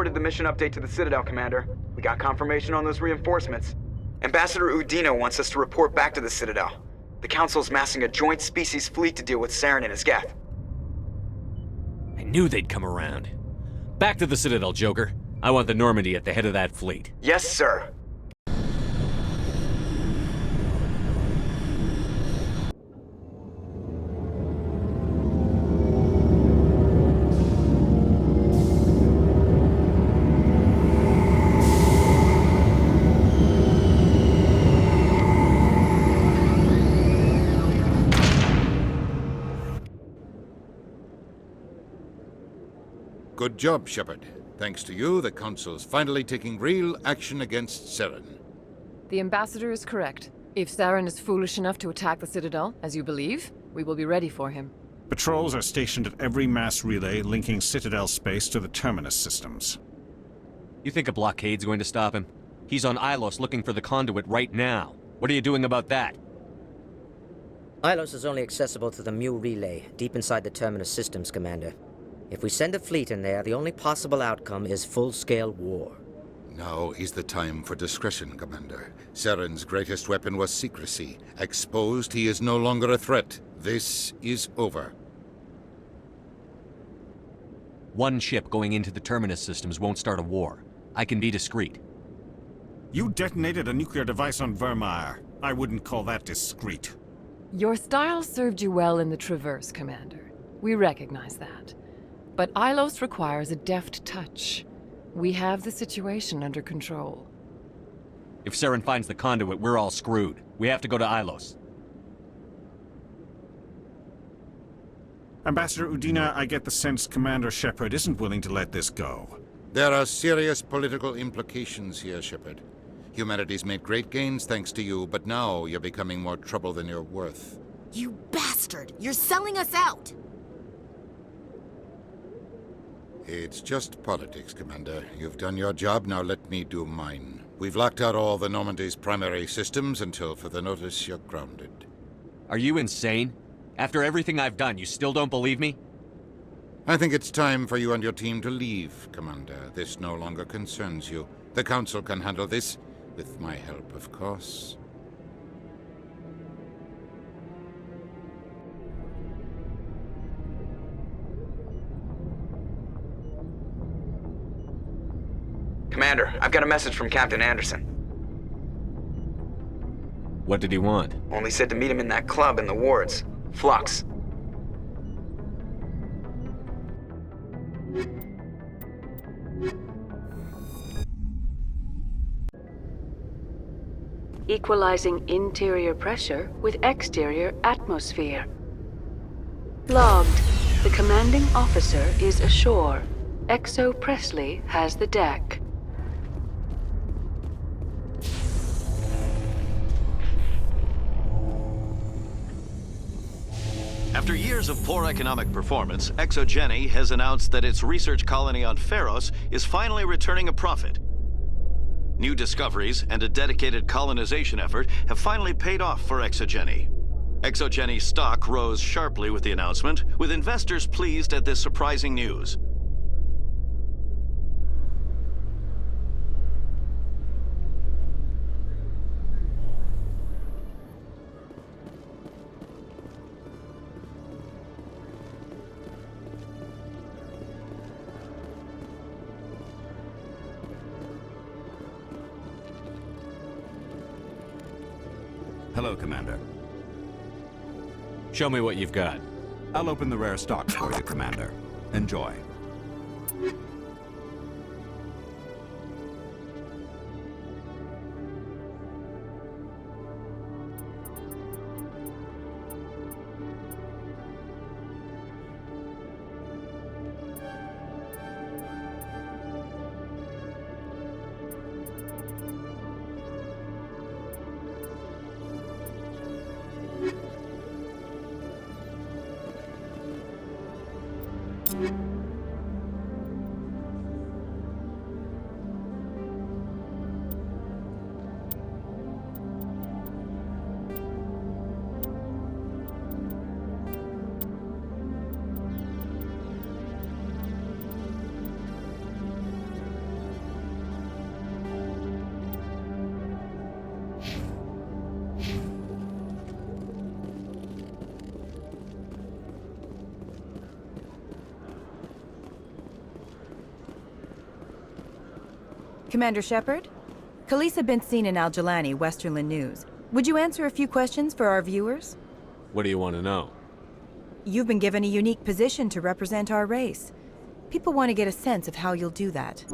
forwarded the mission update to the Citadel, Commander. We got confirmation on those reinforcements. Ambassador Udina wants us to report back to the Citadel. The Council's massing a joint species fleet to deal with Saren and his Geth. I knew they'd come around. Back to the Citadel, Joker. I want the Normandy at the head of that fleet. Yes, sir. Good job, Shepard. Thanks to you, the Council's finally taking real action against Saren. The Ambassador is correct. If Saren is foolish enough to attack the Citadel, as you believe, we will be ready for him. Patrols are stationed at every mass relay linking Citadel space to the Terminus systems. You think a blockade's going to stop him? He's on Ilos looking for the conduit right now. What are you doing about that? Ilos is only accessible to the Mu relay, deep inside the Terminus systems, Commander. If we send a fleet in there, the only possible outcome is full-scale war. Now is the time for discretion, Commander. Saren's greatest weapon was secrecy. Exposed, he is no longer a threat. This is over. One ship going into the Terminus systems won't start a war. I can be discreet. You detonated a nuclear device on Vermeer. I wouldn't call that discreet. Your style served you well in the Traverse, Commander. We recognize that. But Ilos requires a deft touch. We have the situation under control. If Saren finds the conduit, we're all screwed. We have to go to Ilos. Ambassador Udina, I get the sense Commander Shepard isn't willing to let this go. There are serious political implications here, Shepard. Humanity's made great gains thanks to you, but now you're becoming more trouble than you're worth. You bastard! You're selling us out! It's just politics, Commander. You've done your job, now let me do mine. We've locked out all the Normandy's primary systems until further notice you're grounded. Are you insane? After everything I've done, you still don't believe me? I think it's time for you and your team to leave, Commander. This no longer concerns you. The Council can handle this, with my help, of course. Commander, I've got a message from Captain Anderson. What did he want? Only said to meet him in that club in the wards. Flux. Equalizing interior pressure with exterior atmosphere. Logged. The commanding officer is ashore. Exo Presley has the deck. After years of poor economic performance, ExoGeni has announced that its research colony on Pharos is finally returning a profit. New discoveries and a dedicated colonization effort have finally paid off for ExoGeni. ExoGeni's stock rose sharply with the announcement, with investors pleased at this surprising news. Hello, Commander. Show me what you've got. I'll open the rare stock for you, Commander. Enjoy. Commander Shepard? Khaleesa been seen in Al-Jalani, Westerland News. Would you answer a few questions for our viewers? What do you want to know? You've been given a unique position to represent our race. People want to get a sense of how you'll do that.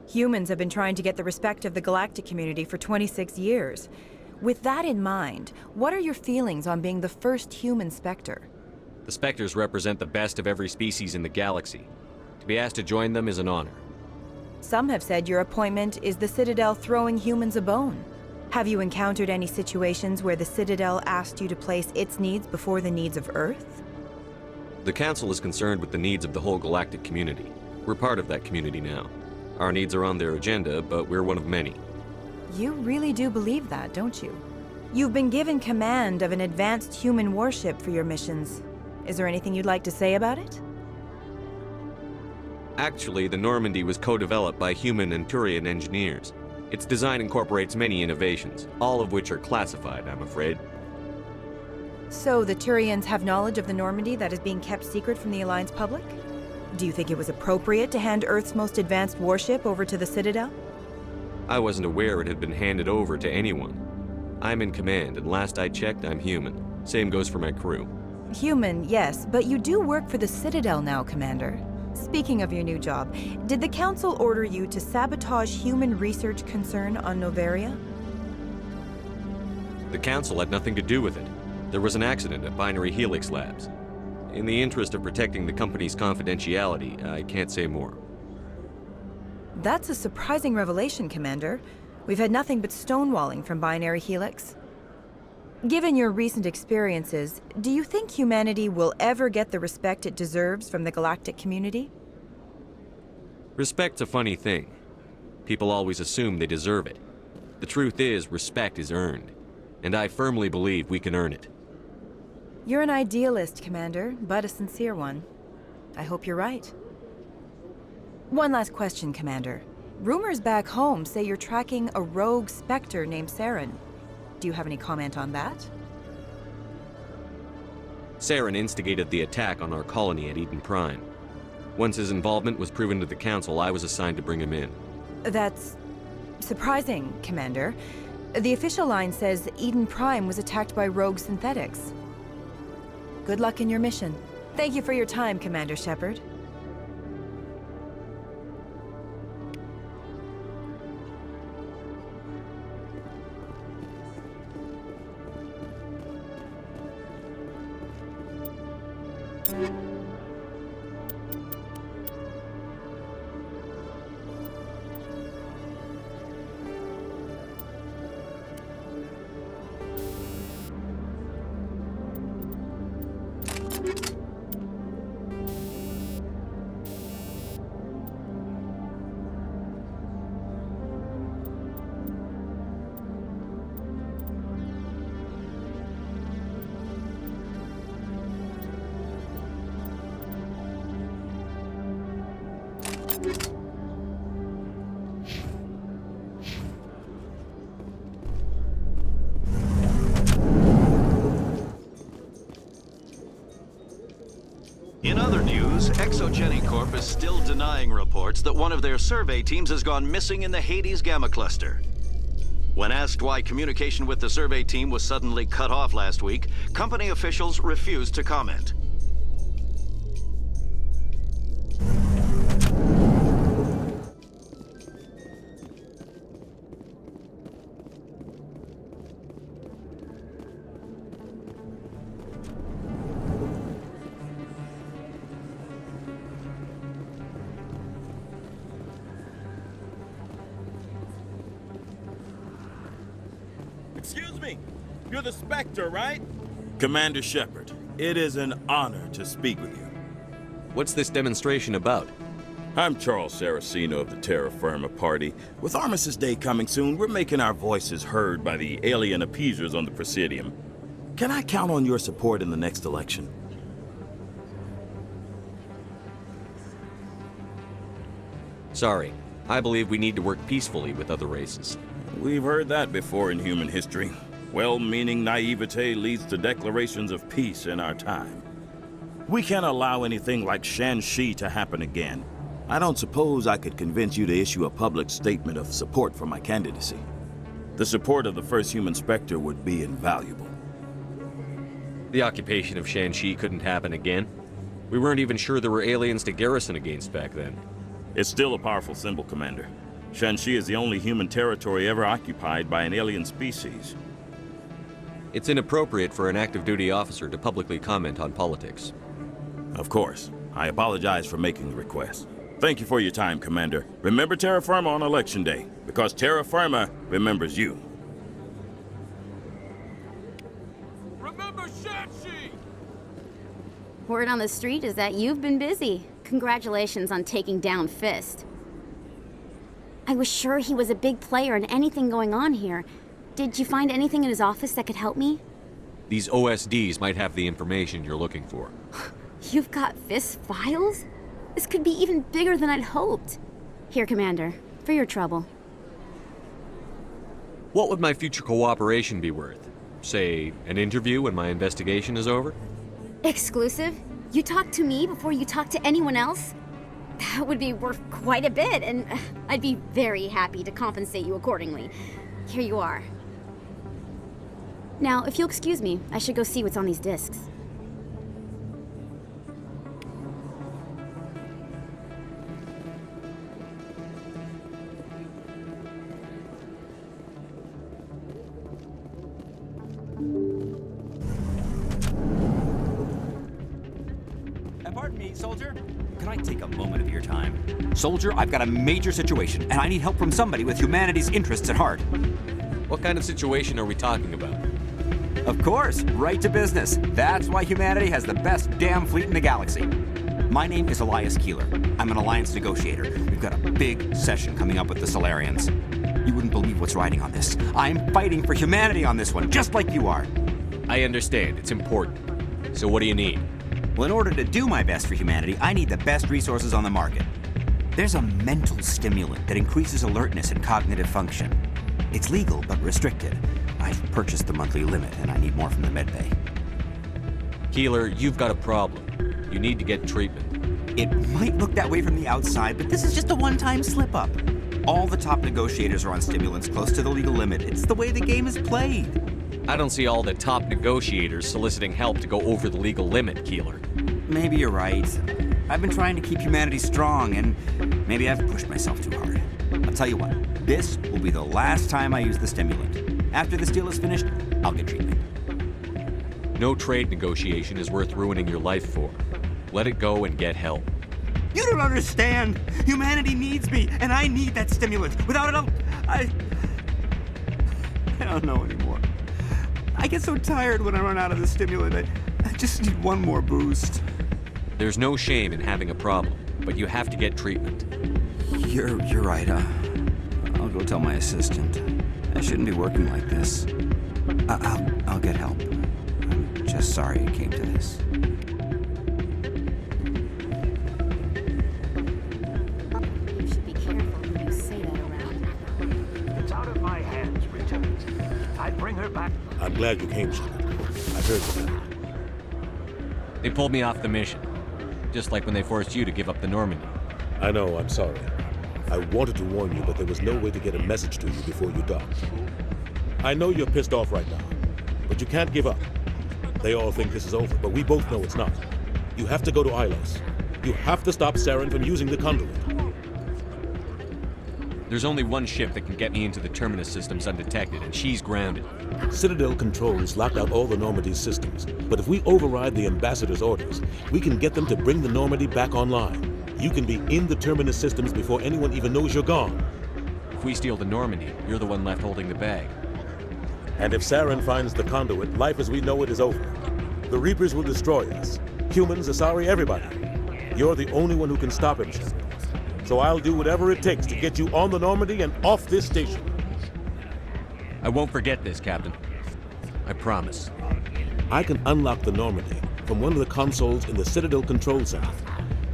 Humans have been trying to get the respect of the galactic community for 26 years. With that in mind, what are your feelings on being the first human Spectre? The Spectres represent the best of every species in the galaxy. To be asked to join them is an honor. Some have said your appointment is the Citadel throwing humans a bone. Have you encountered any situations where the Citadel asked you to place its needs before the needs of Earth? The Council is concerned with the needs of the whole galactic community. We're part of that community now. Our needs are on their agenda, but we're one of many. You really do believe that, don't you? You've been given command of an advanced human warship for your missions. Is there anything you'd like to say about it? Actually, the Normandy was co-developed by human and Turian engineers. Its design incorporates many innovations, all of which are classified, I'm afraid. So the Turians have knowledge of the Normandy that is being kept secret from the Alliance public? Do you think it was appropriate to hand Earth's most advanced warship over to the Citadel? I wasn't aware it had been handed over to anyone. I'm in command, and last I checked, I'm human. Same goes for my crew. Human, yes, but you do work for the Citadel now, Commander. Speaking of your new job, did the Council order you to sabotage human research concern on Noveria? The Council had nothing to do with it. There was an accident at Binary Helix Labs. In the interest of protecting the company's confidentiality, I can't say more. That's a surprising revelation, Commander. We've had nothing but stonewalling from Binary Helix. Given your recent experiences, do you think humanity will ever get the respect it deserves from the galactic community? Respect's a funny thing. People always assume they deserve it. The truth is, respect is earned. And I firmly believe we can earn it. You're an idealist, Commander, but a sincere one. I hope you're right. One last question, Commander. Rumors back home say you're tracking a rogue Spectre named Saren. Do you have any comment on that? Saren instigated the attack on our colony at Eden Prime. Once his involvement was proven to the Council, I was assigned to bring him in. That's surprising, Commander. The official line says Eden Prime was attacked by rogue synthetics. Good luck in your mission. Thank you for your time, Commander Shepard. In other news, Exogeny Corp is still denying reports that one of their survey teams has gone missing in the Hades Gamma Cluster. When asked why communication with the survey team was suddenly cut off last week, company officials refused to comment. Excuse me, you're the Spectre, right? Commander Shepard, it is an honor to speak with you. What's this demonstration about? I'm Charles Saraceno of the Terra Firma Party. With Armistice Day coming soon, we're making our voices heard by the alien appeasers on the Presidium. Can I count on your support in the next election? Sorry. I believe we need to work peacefully with other races. We've heard that before in human history. Well-meaning naivete leads to declarations of peace in our time. We can't allow anything like Shanxi to happen again. I don't suppose I could convince you to issue a public statement of support for my candidacy. The support of the first human Spectre would be invaluable. The occupation of Shanxi couldn't happen again. We weren't even sure there were aliens to garrison against back then. It's still a powerful symbol, Commander. Shanxi is the only human territory ever occupied by an alien species. It's inappropriate for an active duty officer to publicly comment on politics. Of course. I apologize for making the request. Thank you for your time, Commander. Remember Terra Firma on Election Day, because Terra Firma remembers you. Remember Shanxi! Word on the street is that you've been busy. Congratulations on taking down Fist. I was sure he was a big player in anything going on here. Did you find anything in his office that could help me? These OSDs might have the information you're looking for. You've got Fist's files? This could be even bigger than I'd hoped. Here, Commander, for your trouble. What would my future cooperation be worth? Say, an interview when my investigation is over? Exclusive? You talk to me before you talk to anyone else? That would be worth quite a bit, and I'd be very happy to compensate you accordingly. Here you are. Now, if you'll excuse me, I should go see what's on these discs. Pardon me, soldier. Can I take a moment of your time? Soldier, I've got a major situation, and I need help from somebody with humanity's interests at heart. What kind of situation are we talking about? Of course, right to business. That's why humanity has the best damn fleet in the galaxy. My name is Elias Keeler. I'm an alliance negotiator. We've got a big session coming up with the Solarians. You wouldn't believe what's riding on this. I'm fighting for humanity on this one, just like you are. I understand. It's important. So what do you need? Well, in order to do my best for humanity, I need the best resources on the market. There's a mental stimulant that increases alertness and cognitive function. It's legal, but restricted. I've purchased the monthly limit, and I need more from the medbay. Keeler, you've got a problem. You need to get treatment. It might look that way from the outside, but this is just a one-time slip-up. All the top negotiators are on stimulants close to the legal limit. It's the way the game is played. I don't see all the top negotiators soliciting help to go over the legal limit, Keeler. Maybe you're right. I've been trying to keep humanity strong, and maybe I've pushed myself too hard. I'll tell you what, this will be the last time I use the stimulant. After this deal is finished, I'll get treatment. No trade negotiation is worth ruining your life for. Let it go and get help. You don't understand! Humanity needs me, and I need that stimulant. Without it, I don't know anymore. I get so tired when I run out of the stimulant. I just need one more boost. There's no shame in having a problem, but you have to get treatment. You're right. I'll go tell my assistant. I shouldn't be working like this. I'll get help. I'm just sorry it came to this. You should be careful when you say that around. It's out of my hands, Lieutenant. I'd bring her back. I'm glad you came, Shepard. I heard about it. They pulled me off the mission, just like when they forced you to give up the Normandy. I know, I'm sorry. I wanted to warn you, but there was no way to get a message to you before you docked. I know you're pissed off right now, but you can't give up. They all think this is over, but we both know it's not. You have to go to Ilos. You have to stop Saren from using the conduit. There's only one ship that can get me into the Terminus systems undetected, and she's grounded. Citadel controls locked out all the Normandy's systems, but if we override the Ambassador's orders, we can get them to bring the Normandy back online. You can be in the Terminus systems before anyone even knows you're gone. If we steal the Normandy, you're the one left holding the bag. And if Saren finds the conduit, life as we know it is over. The Reapers will destroy us. Humans, Asari, everybody. You're the only one who can stop him, Shepard. So I'll do whatever it takes to get you on the Normandy and off this station. I won't forget this, Captain. I promise. I can unlock the Normandy from one of the consoles in the Citadel Control Center.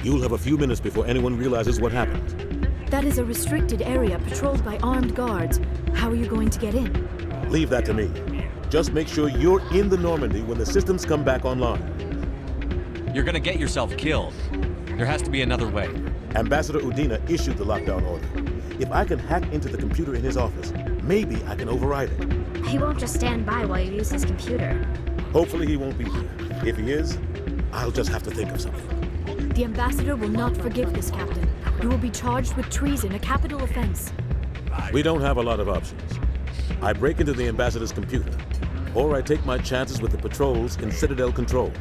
You'll have a few minutes before anyone realizes what happened. That is a restricted area patrolled by armed guards. How are you going to get in? Leave that to me. Just make sure you're in the Normandy when the systems come back online. You're gonna get yourself killed. There has to be another way. Ambassador Udina issued the lockdown order. If I can hack into the computer in his office, maybe I can override it. He won't just stand by while you use his computer. Hopefully he won't be there. If he is, I'll just have to think of something. The ambassador will not forgive this, Captain. You will be charged with treason, a capital offense. We don't have a lot of options. I break into the ambassador's computer, or I take my chances with the patrols in Citadel control.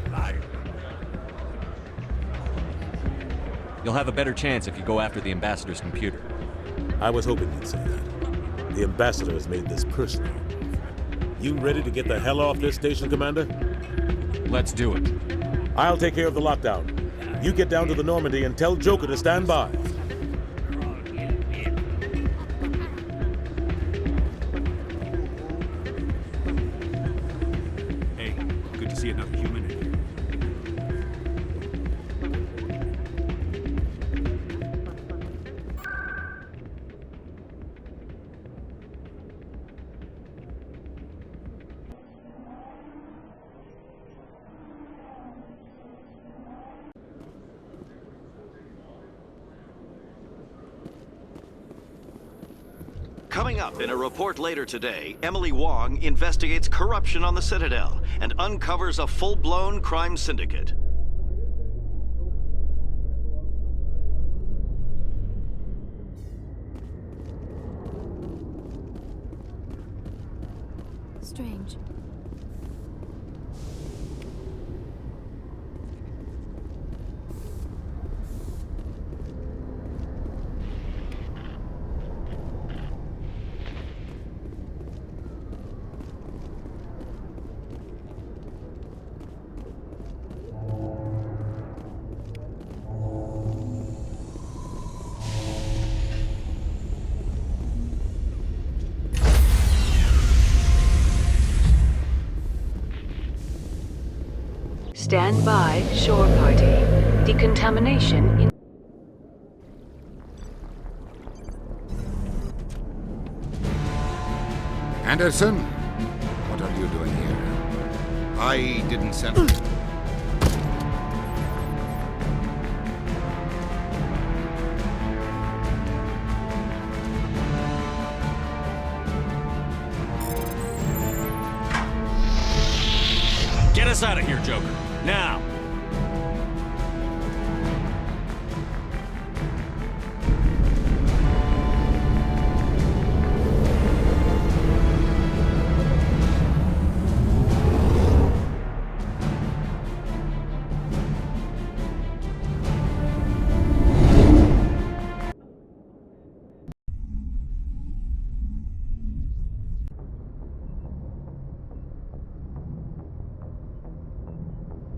You'll have a better chance if you go after the ambassador's computer. I was hoping you'd say that. The ambassador has made this personal. You ready to get the hell off this station, Commander? Let's do it. I'll take care of the lockdown. You get down to the Normandy and tell Joker to stand by. Hey, good to see another human in here. Coming up in a report later today, Emily Wong investigates corruption on the Citadel and uncovers a full-blown crime syndicate. Strange. Stand by, shore party. Decontamination in... Anderson? What are you doing here? I didn't send... Get us out of here, Joker. Now!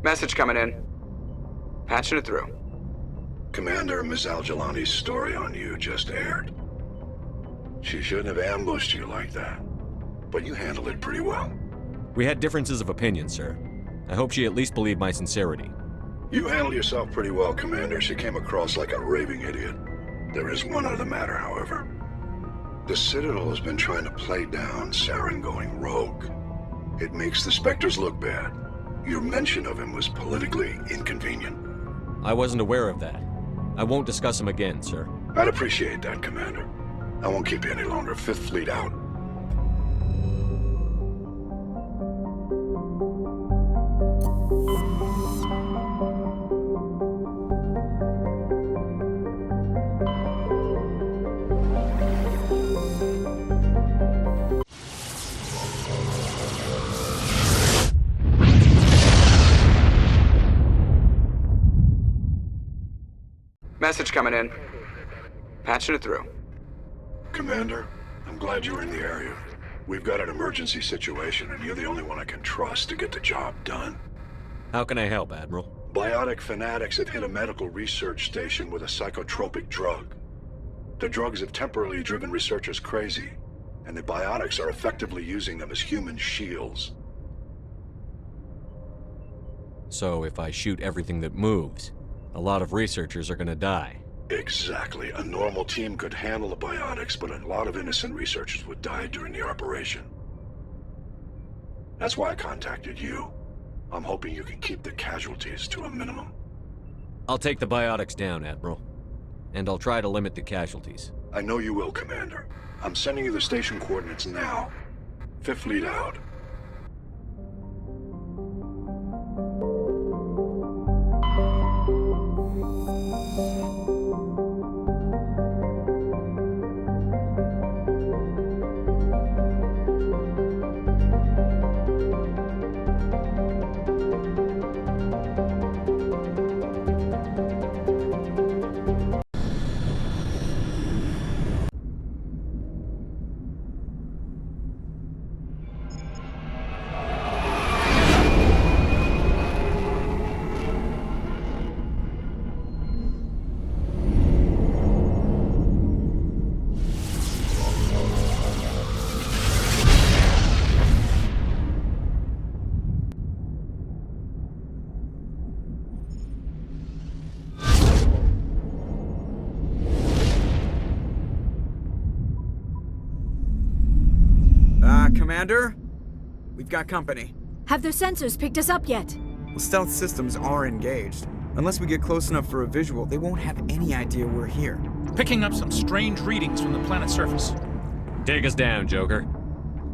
Message coming in. Patching it through. Commander, Ms. Al-Jalani's story on you just aired. She shouldn't have ambushed you like that. But you handled it pretty well. We had differences of opinion, sir. I hope she at least believed my sincerity. You handled yourself pretty well, Commander. She came across like a raving idiot. There is one other matter, however. The Citadel has been trying to play down Saren going rogue. It makes the Spectres look bad. Your mention of him was politically inconvenient. I wasn't aware of that. I won't discuss him again, sir. I'd appreciate that, Commander. I won't keep you any longer. Fifth Fleet out. Message coming in. Patching it through. Commander, I'm glad you're in the area. We've got an emergency situation, and you're the only one I can trust to get the job done. How can I help, Admiral? Biotic fanatics have hit a medical research station with a psychotropic drug. The drugs have temporarily driven researchers crazy, and the biotics are effectively using them as human shields. So if I shoot everything that moves, a lot of researchers are gonna die. Exactly. A normal team could handle the biotics, but a lot of innocent researchers would die during the operation. That's why I contacted you. I'm hoping you can keep the casualties to a minimum. I'll take the biotics down, Admiral. And I'll try to limit the casualties. I know you will, Commander. I'm sending you the station coordinates now. Fifth Fleet out. Commander? We've got company. Have their sensors picked us up yet? Well, stealth systems are engaged. Unless we get close enough for a visual, they won't have any idea we're here. Picking up some strange readings from the planet's surface. Take us down, Joker.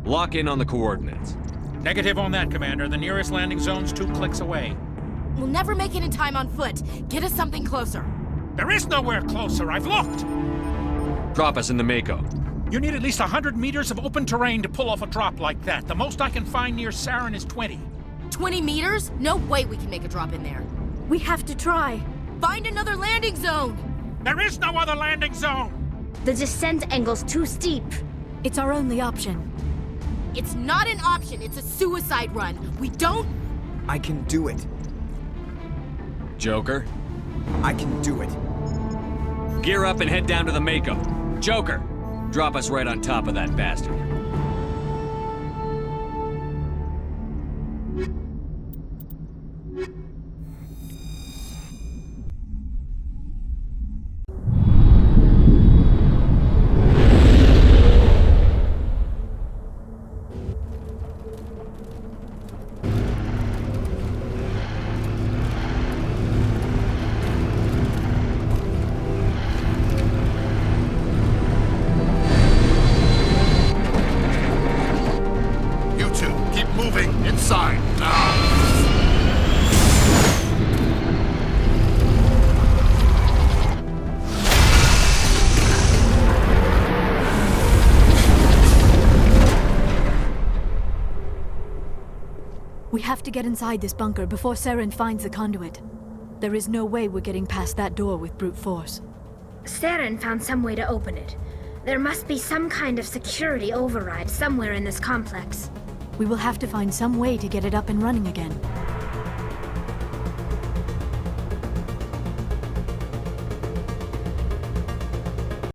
Lock in on the coordinates. Negative on that, Commander. The nearest landing zone's 2 clicks away. We'll never make it in time on foot. Get us something closer. There is nowhere closer. I've looked. Drop us in the Mako. You need at least 100 meters of open terrain to pull off a drop like that. The most I can find near Sarin is 20. 20 meters? No way we can make a drop in there. We have to try. Find another landing zone! There is no other landing zone! The descent angle's too steep. It's our only option. It's not an option, it's a suicide run. We don't... I can do it. Joker? I can do it. Gear up and head down to the Mako. Joker, drop us right on top of that bastard. We have to get inside this bunker before Sarin finds the conduit. There is no way we're getting past that door with brute force. Sarin found some way to open it. There must be some kind of security override somewhere in this complex. We will have to find some way to get it up and running again.